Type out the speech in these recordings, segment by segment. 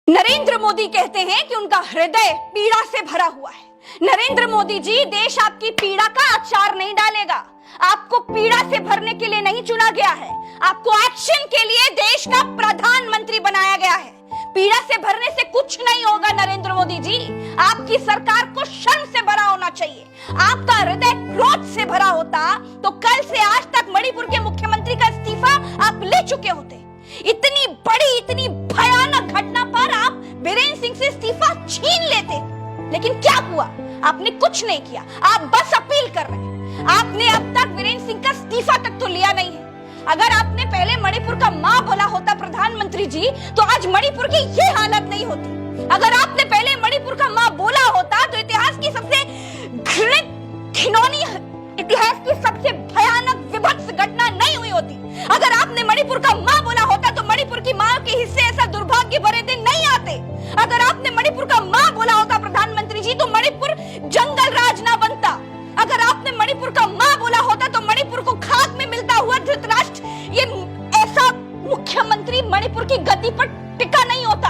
नरेंद्र मोदी कहते हैं कि उनका हृदय पीड़ा से भरा हुआ है। नरेंद्र मोदी जी, देश आपकी पीड़ा का अचार नहीं डालेगा। आपको पीड़ा से भरने के लिए नहीं चुना गया है, आपको एक्शन के लिए देश का प्रधानमंत्री बनाया गया है। पीड़ा से भरने से कुछ नहीं होगा नरेंद्र मोदी जी। आपकी सरकार को शर्म से भरा होना चाहिए। आपका हृदय क्रोध से भरा होता तो कल से आज तक मणिपुर के मुख्यमंत्री का इस्तीफा आप ले चुके होते। इतनी बड़ी, इतनी भयानक घटना पर आप बीरेन्द्र सिंह से इस्तीफा छीन लेते, लेकिन क्या हुआ? आपने कुछ नहीं किया, आप बस अपील कर रहे हैं। आपने अब तक बीरेन्द्र सिंह का इस्तीफा तक तो लिया नहीं है। अगर आपने पहले मणिपुर का मां बोला होता प्रधानमंत्री जी, तो आज मणिपुर की ये हालत नहीं होती। अगर आपने पहले मणिपुर का मां बोला होता तो इतिहास की सबसे घिनौनी, इतिहास की सबसे भयानक विभत्स घटना नहीं हुई होती। अगर आपने मणिपुर का मां बोला होता तो मणिपुर की मां के हिस्से ऐसा दुर्भाग्य भरे दिन नहीं आते। अगर आपने मणिपुर का मां बोला होता प्रधानमंत्री जी, तो मणिपुर जंगल राज ना बनता। अगर आपने मणिपुर का मां बोला होता तो मणिपुर को खाक में मिलता हुआ धृतराष्ट्र, ये ऐसा मुख्यमंत्री मणिपुर की गति पर टिका नहीं होता।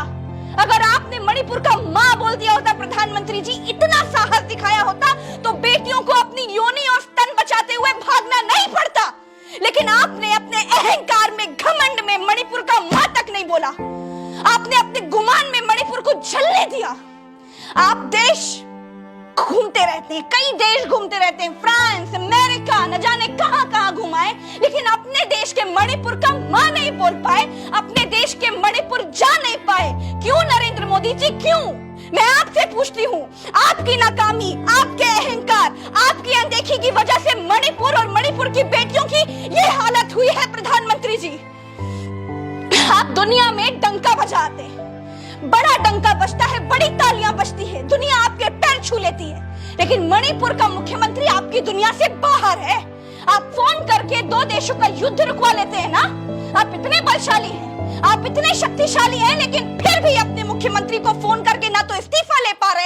अगर आपने मणिपुर का मां बोल दिया होता प्रधानमंत्री जी, इतना साहस दिखाया होता, तो बेटियों को अपनी योनि और स्तन बचाते हुए भागना नहीं पड़ता। लेकिन आपने अपने अहंकार में, घमंड में मणिपुर का मां तक नहीं बोला। आपने अपने गुमान में मणिपुर को जलने दिया। आप देश घूमते रहते हैं, कई देश घूमते रहते हैं, फ्रांस, अमेरिका, न जाने कहां घुमाए, लेकिन अपने देश के मणिपुर का मां नहीं बोल पाए, अपने देश के मणिपुर जा नहीं पाए। क्यों नरेंद्र मोदी जी, क्यों? मैं आपसे पूछती हूँ, आपकी नाकामी, आपके अहंकार, आपकी अनदेखी की वजह से मणिपुर और मणिपुर की बेटियों की ये हालत हुई है प्रधानमंत्री जी। आप दुनिया में डंका बजाते हैं, बड़ा डंका बजता है, बड़ी तालियां बजती है, दुनिया आपके पैर छू लेती है, लेकिन मणिपुर का मुख्यमंत्री आपकी दुनिया से बाहर है। आप फोन करके दो देशों का युद्ध रुकवा लेते हैं ना। आप इतने बलशाली हैं, आप इतने शक्तिशाली हैं, लेकिन फिर भी अपने मुख्यमंत्री को फोन करके ना तो इस्तीफा ले पा रहे